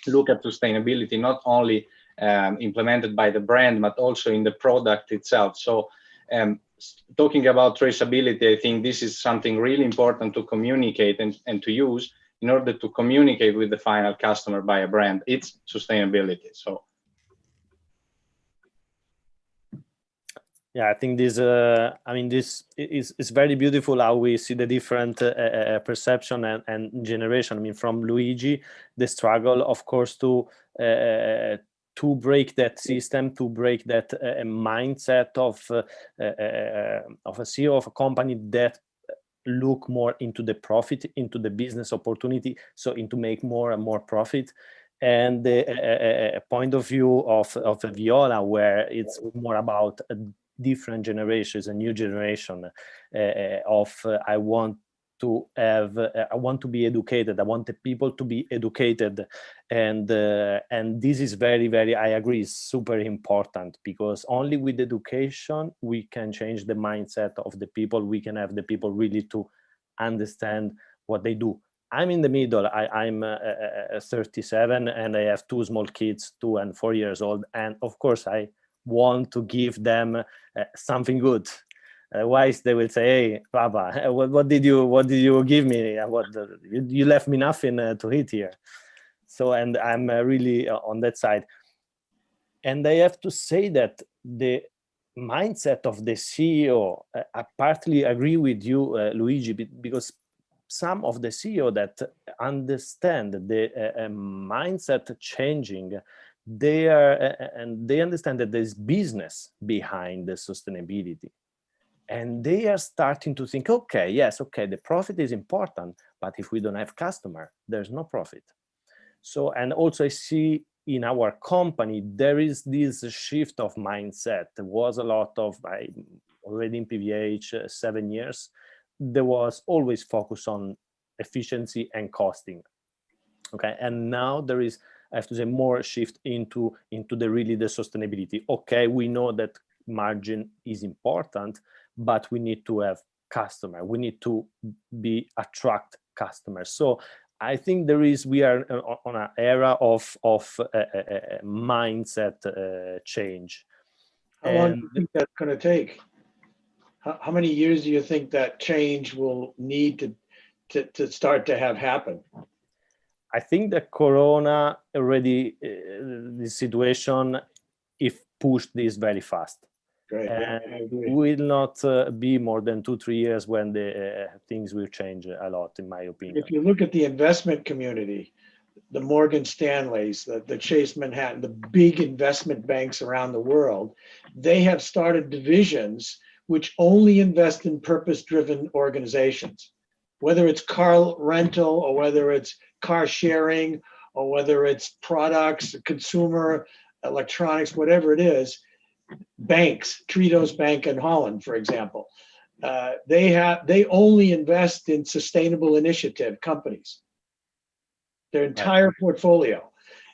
Speaker 6: look at sustainability, not only implemented by the brand, but also in the product itself. So talking about traceability, I think this is something really important to communicate and to use in order to communicate with the final customer by a brand. It's sustainability. So
Speaker 3: yeah, I think this this is very beautiful how we see the different perception and generation. I mean, from Luigi, the struggle, of course, to break that system, to break that mindset of a CEO of a company that look more into the profit, into the business opportunity, so into make more and more profit. And the point of view of Viola, where it's more about different generations, a new generation of I want to be educated. I want the people to be educated, and this is very, very, I agree, is super important, because only with education we can change the mindset of the people. We can have the people really to understand what they do. I'm in the middle. I'm 37 and I have two small kids, 2 and 4 years old, and of course I want to give them something good. Otherwise they will say, "Hey, Papa, what did you give me? You left me nothing to eat here." So, and I'm really on that side. And I have to say that the mindset of the CEO, I partly agree with you, Luigi, because some of the CEO that understand the mindset changing, they understand that there's business behind the sustainability, and they are starting to think, okay, yes, okay, the profit is important, but if we don't have customer, there's no profit. So, and also I see in our company there is this shift of mindset. There was a lot of, already in PVH 7 years, there was always focus on efficiency and costing. Okay, and now there is, I have to say, more shift into the sustainability. Okay, we know that margin is important, but we need to have customer. We need to attract customers. So I think we are on an era of mindset change.
Speaker 2: How long do you think that's going to take? How many years do you think that change will need to start to have happen?
Speaker 3: I think that Corona already, the situation, if pushed this very fast.
Speaker 2: Great.
Speaker 3: And will not be more than 2-3 years when the things will change a lot, in my opinion.
Speaker 2: If you look at the investment community, the Morgan Stanleys, the Chase Manhattan, the big investment banks around the world, they have started divisions which only invest in purpose-driven organizations, whether it's car rental or whether it's car sharing or whether it's products, consumer electronics, whatever it is. Banks, Triodos Bank in Holland, for example, they only invest in sustainable initiative companies, their entire portfolio.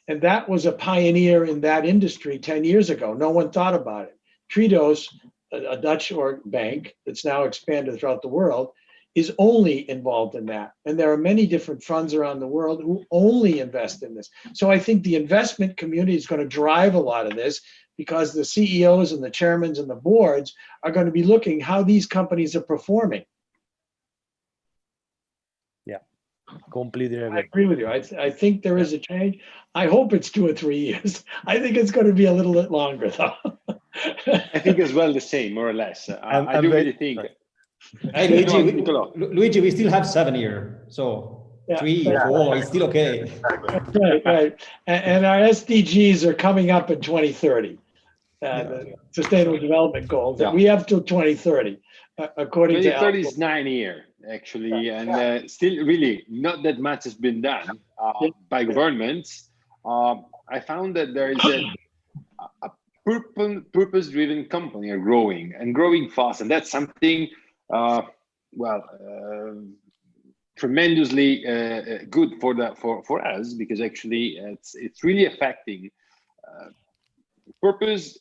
Speaker 2: And that was a pioneer in that industry 10 years ago. No one thought about it. Triodos, a Dutch bank that's now expanded throughout the world, is only involved in that. And there are many different funds around the world who only invest in this. So I think the investment community is going to drive a lot of this, because the CEOs and the chairmen and the boards are going to be looking how these companies are performing.
Speaker 3: Yeah, completely agree.
Speaker 2: I agree with you. I think there is a change. I hope it's 2 or 3 years. I think it's going to be a little bit longer, though.
Speaker 1: I think as well the same, more or less. I do really think.
Speaker 4: Hey, Luigi, we still have 7 years, so 3, 4 is still okay.
Speaker 2: Right. And our SDGs are coming up in 2030. The Sustainable Development Goals that we have till 2030, according to
Speaker 1: 2030 is 9 years actually, and still really not that much has been done by governments. I I found that there is a purpose-driven company are growing and growing fast, and that's something tremendously good for us, because actually it's really affecting purpose.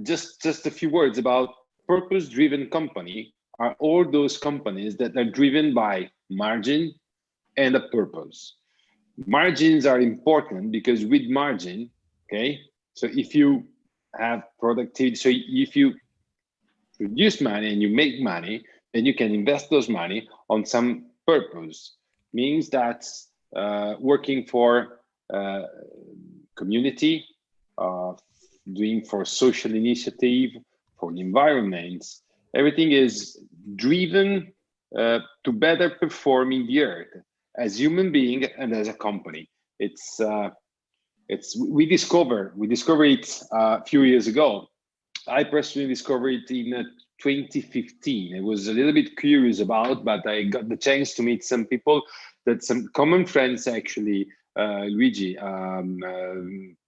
Speaker 1: Just a few words about purpose-driven company are all those companies that are driven by margin and a purpose. Margins are important because with margin, okay, so if you have productivity, so if you produce money and you make money, then you can invest those money on some purpose. Means that working for community, doing for social initiative, for the environment, everything is driven to better perform in the earth as human being and as a company. We discovered it a few years ago. I personally discovered it in 2015. I was a little bit curious about, but I got the chance to meet some people, that some common friends actually, Luigi,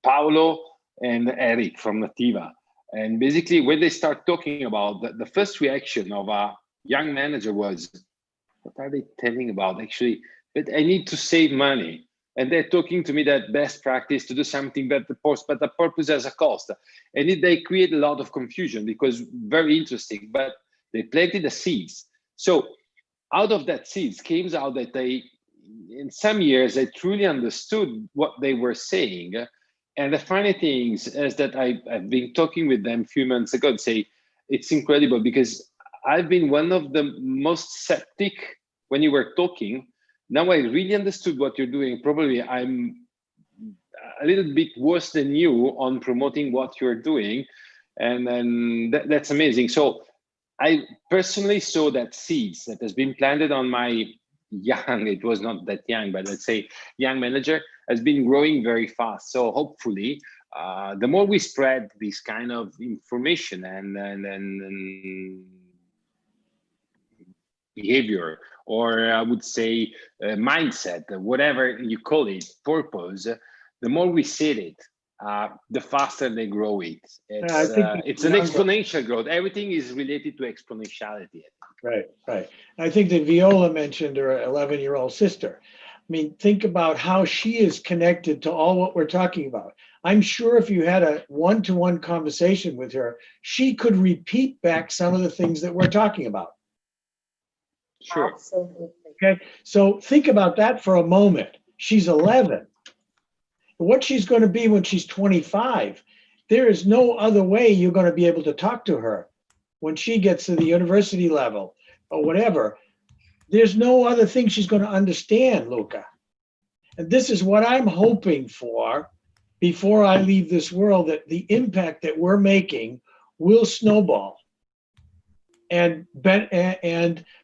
Speaker 1: Paolo and Eric from Nativa. And basically when they start talking about the first reaction of a young manager was, what are they telling about actually? But I need to save money. And they're talking to me that best practice to do something but the purpose has a cost. And they create a lot of confusion, because very interesting, but they planted the seeds. So out of that seeds came out that in some years, I truly understood what they were saying. And the funny thing is that I've been talking with them a few months ago and say, it's incredible, because I've been one of the most skeptic when you were talking. Now I really understood what you're doing. Probably I'm a little bit worse than you on promoting what you're doing. And that's amazing. So I personally saw that seeds that has been planted on my young, it was not that young, but let's say young manager, has been growing very fast. So hopefully the more we spread this kind of information and behavior, or I would say mindset, whatever you call it, purpose, the more we set it, the faster they grow it. It's an exponential growth. Everything is related to exponentiality.
Speaker 2: Right. I think that Viola mentioned her 11-year-old sister. I mean, think about how she is connected to all what we're talking about. I'm sure if you had a one-to-one conversation with her, she could repeat back some of the things that we're talking about.
Speaker 1: Sure.
Speaker 5: Absolutely.
Speaker 2: Okay, so think about that for a moment. She's 11. What she's going to be when she's 25, there is no other way you're going to be able to talk to her when she gets to the university level or whatever. There's no other thing she's going to understand, Luca. And this is what I'm hoping for before I leave this world, that the impact that we're making will snowball. And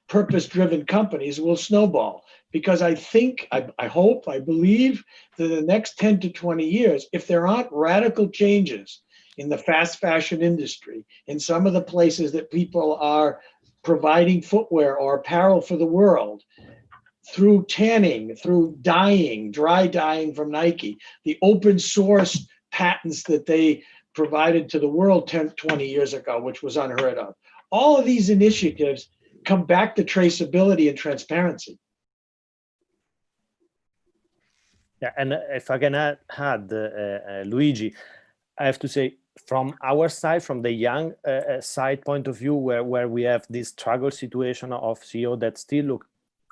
Speaker 2: purpose-driven companies will snowball, because I think, I hope, I believe that in the next 10 to 20 years, if there aren't radical changes in the fast fashion industry, in some of the places that people are providing footwear or apparel for the world, through tanning, through dyeing, dry dyeing from Nike, the open source patents that they provided to the world 10, 20 years ago, which was unheard of. All of these initiatives come back to traceability and transparency.
Speaker 3: Yeah, and if I can add Luigi, I have to say, from our side, from the young side point of view, where we have this struggle situation of CEO that still look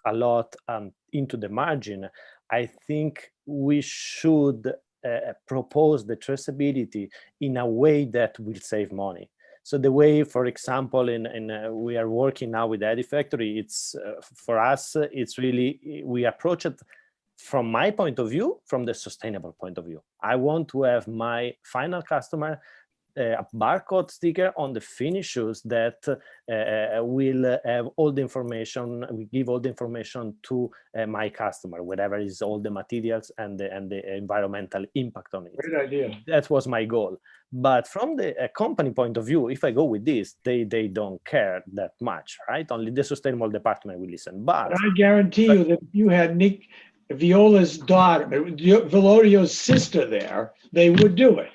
Speaker 3: a lot into the margin, I think we should propose the traceability in a way that will save money. So the way, for example, we are working now with Edifactory, it's for us, it's really, we approach it from my point of view, from the sustainable point of view. I want to have my final customer a barcode sticker on the finished shoes that will have all the information, we give all the information to my customer, whatever is all the materials and the environmental impact on it.
Speaker 2: Great idea.
Speaker 3: That was my goal. But from the company point of view, if I go with this, they don't care that much, right? Only the sustainable department will listen. But
Speaker 2: I guarantee you that if you had Viola's daughter, Villorio's sister there, they would do it.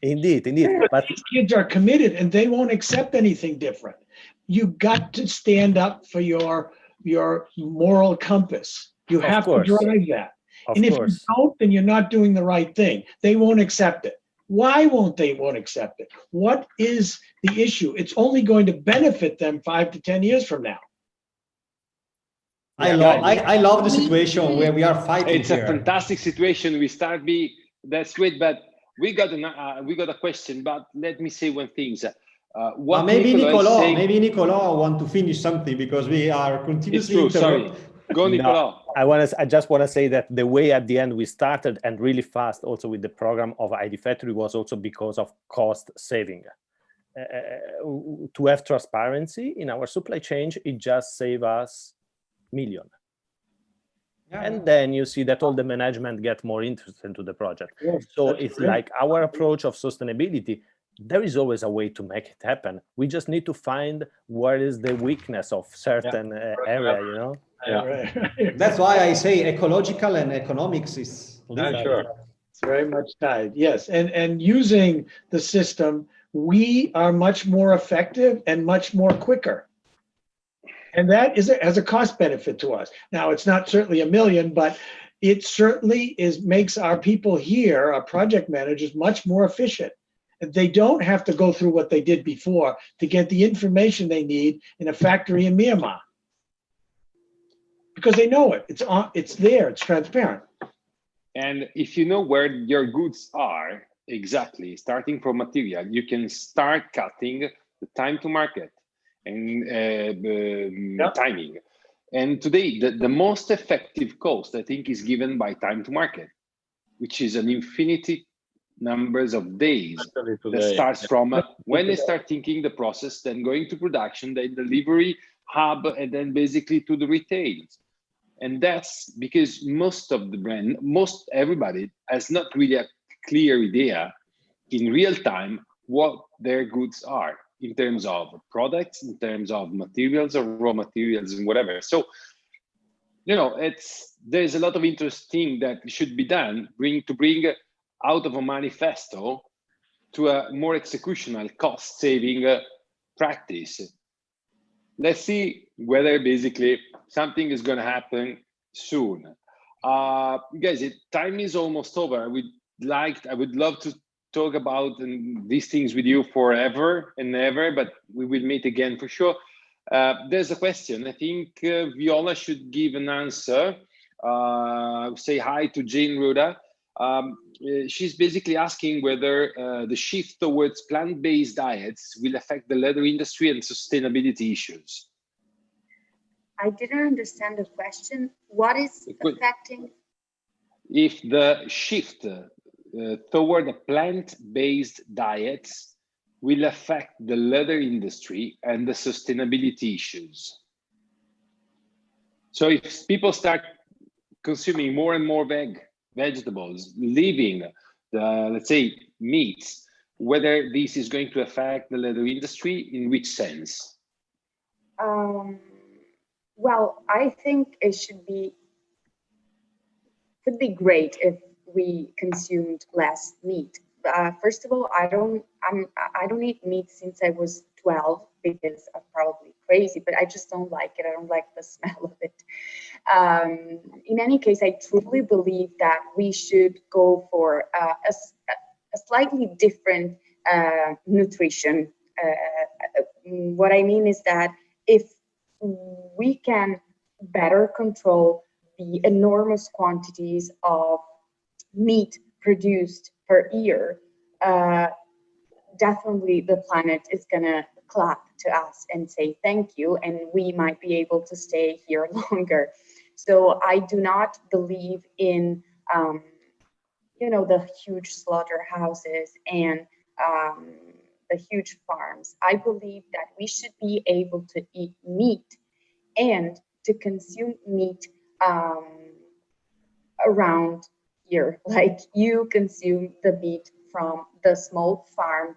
Speaker 3: Indeed.
Speaker 2: But these kids are committed and they won't accept anything different. You got to stand up for your moral compass. You have to drive that. And if you don't, then you're not doing the right thing. They won't accept it. Why won't accept it? What is the issue? It's only going to benefit them 5 to 10 years from now.
Speaker 4: I love the situation where we are fighting.
Speaker 1: It's a fantastic situation. That's great, but we got a question. But let me say one thing.
Speaker 4: Maybe Nicolò want to finish something because we are continuously.
Speaker 1: It's true. Sorry, go Nicolò.
Speaker 3: I just want to say that the way at the end we started and really fast also with the program of ID Factory was also because of cost saving. To have transparency in our supply chain, it just saves us million. Yeah. And then you see that all the management get more interested into the project. Yeah, so it's great. Like our approach of sustainability, there is always a way to make it happen. We just need to find where is the weakness of certain area, you know?
Speaker 6: Yeah.
Speaker 4: That's why I say ecological and economics is
Speaker 6: sure.
Speaker 2: It's very much tied. Yes. And using the system, we are much more effective and much more quicker. And that has a cost benefit to us. Now, it's not certainly $1 million, but it certainly makes our people here, our project managers, much more efficient. They don't have to go through what they did before to get the information they need in a factory in Myanmar. Because they know it. It's there. It's transparent.
Speaker 1: And if you know where your goods are, exactly, starting from material, you can start cutting the time to market and timing. And today, the most effective cost, I think, is given by time to market, which is an infinity numbers of days that starts from when they start thinking the process, then going to production, then delivery hub, and then basically to the retail. And that's because everybody has not really a clear idea in real time what their goods are in terms of products, in terms of materials or raw materials and whatever. So, there's a lot of interesting that should be done, to bring out of a manifesto to a more executional cost-saving practice. Let's see whether basically something is going to happen soon. Guys, time is almost over. I would love to talk about these things with you forever and ever, but we will meet again for sure. There's a question. I think Viola should give an answer. Say hi to Jane Ruda. She's basically asking whether the shift towards plant-based diets will affect the leather industry and sustainability issues.
Speaker 5: I didn't understand the question. What is affecting?
Speaker 1: If the shift toward a plant-based diets will affect the leather industry and the sustainability issues. So if people start consuming more and more vegetables, leaving the, let's say, meats, whether this is going to affect the leather industry, in which sense?
Speaker 5: Well, I think it could be great if we consumed less meat. First of all, I don't eat meat since I was 12 because I'm probably crazy, but I just don't like it. I don't like the smell of it. In any case, I truly believe that we should go for a slightly different nutrition. What I mean is that if we can better control the enormous quantities of meat produced per year, definitely the planet is gonna clap to us and say thank you, and we might be able to stay here longer. So I do not believe in the huge slaughterhouses and the huge farms. I believe that we should be able to eat meat and to consume meat around here, like you consume the meat from the small farm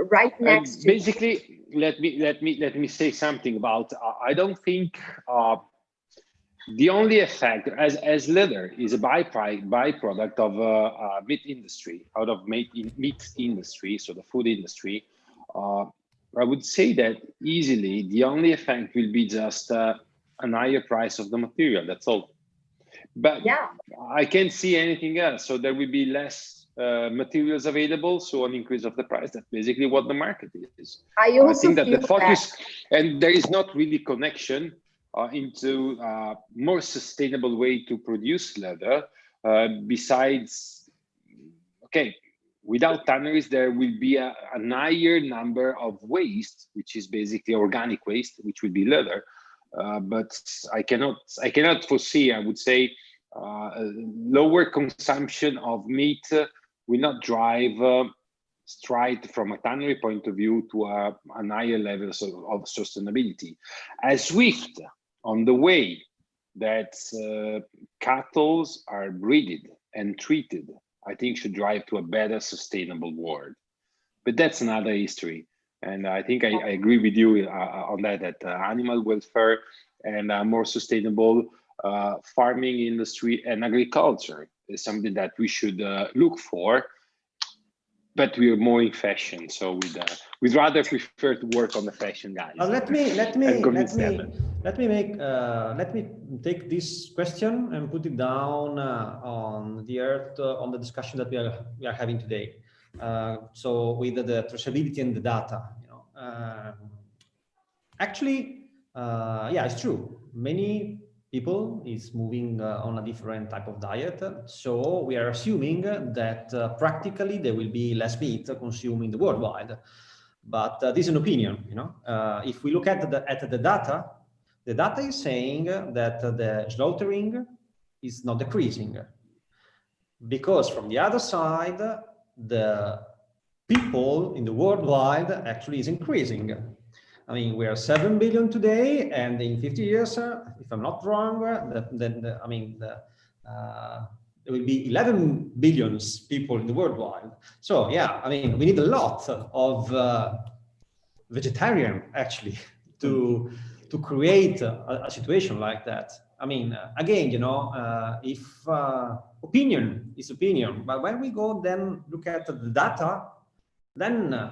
Speaker 5: right next to
Speaker 1: basically let me say something about. I don't think the only effect, as leather is a byproduct of meat industry, out of meat industry, so the food industry. I would say that easily the only effect will be just a higher price of the material. That's all. But yeah, I can't see anything else. So there will be less materials available, so an increase of the price. That's basically what the market is. I think that the focus, and there is not really connection into a more sustainable way to produce leather. Besides, okay, without tanneries, there will be a higher number of waste, which is basically organic waste, which will be leather. But I cannot foresee, I would say, lower consumption of meat will not drive straight from a tannery point of view to a higher level of sustainability. As swift on the way that cattle are breeded and treated, I think should drive to a better sustainable world. But that's another history. And I think I agree with you on that animal welfare and more sustainable farming industry and agriculture is something that we should look for, but we are more in fashion. So we'd rather prefer to work on the fashion, guys.
Speaker 4: Let me take this question and put it down on the earth, on the discussion that we are having today. So with the traceability and the data, actually, yeah, it's true. Many people is moving on a different type of diet. So we are assuming that practically there will be less meat consumed in the worldwide. But this is an opinion, if we look at the data is saying that the slaughtering is not decreasing, because from the other side, the people in the worldwide actually is increasing. I mean, we are 7 billion today, and in 50 years, if I'm not wrong, there will be 11 billion people in the worldwide. So yeah, I mean, we need a lot of vegetarian actually to create a situation like that. I mean, again, if opinion is opinion, but when we go then look at the data, then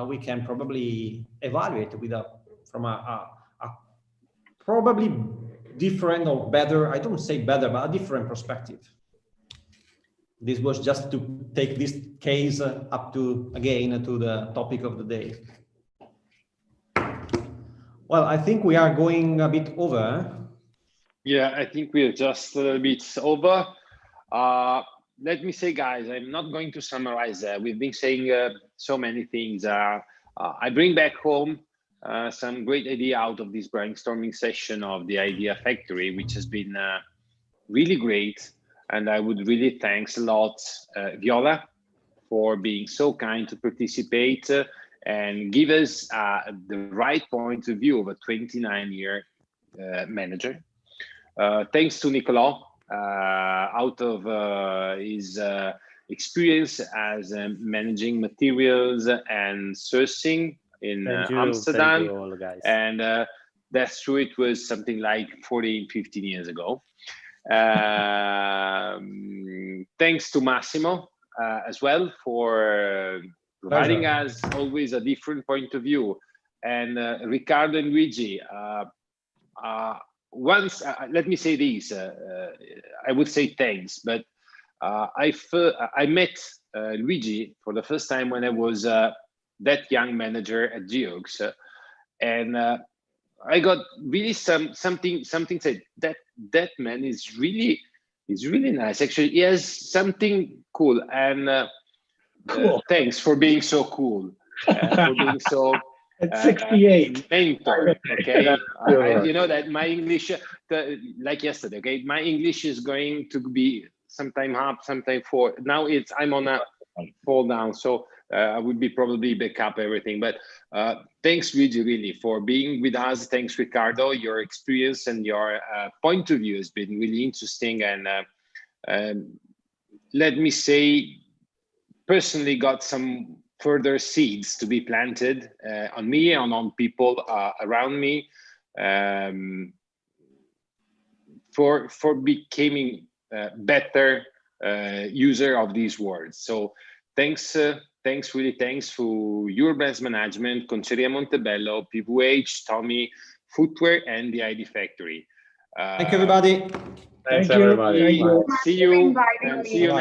Speaker 4: we can probably evaluate from a probably different or better, I don't say better, but a different perspective. This was just to take this case up to, again, to the topic of the day. Well, I think we are going a bit over.
Speaker 1: Yeah, I think we're just a little bit over. Let me say, guys, I'm not going to summarize. We've been saying so many things. I bring back home some great idea out of this brainstorming session of the Idea Factory, which has been really great. And I would really thanks a lot, Viola, for being so kind to participate and give us the right point of view of a 29-year manager. Thanks to Nicolò, out of his experience as managing materials and sourcing in Amsterdam.
Speaker 3: Thank you all, guys.
Speaker 1: And that's true, it was something like 15 years ago. Thanks to Massimo as well for providing us always a different point of view. And Riccardo and Luigi, once, let me say this, I would say thanks, but I met Luigi for the first time when I was that young manager at Geox, and I got really something said that man is really nice. Actually, he has something cool, and cool. Thanks for being so cool, for being so.
Speaker 2: At 68.
Speaker 1: Mentor, okay. You know that my English, like yesterday, okay, my English is going to be sometime up, sometime for. Now I'm on a fall down, so I would be probably back up everything. But thanks, Luigi, really, for being with us. Thanks, Riccardo. Your experience and your point of view has been really interesting, and let me say, personally, got some further seeds to be planted on me and on people around me, for becoming better user of these words. So thanks for your brands management, Conceria Montebello, PVH, Tommy Footwear, and the ID Factory.
Speaker 4: Thank you, everybody.
Speaker 6: Thanks, everybody.
Speaker 2: Thank you.
Speaker 1: See you.
Speaker 5: Inviting
Speaker 1: And
Speaker 5: me.
Speaker 1: see you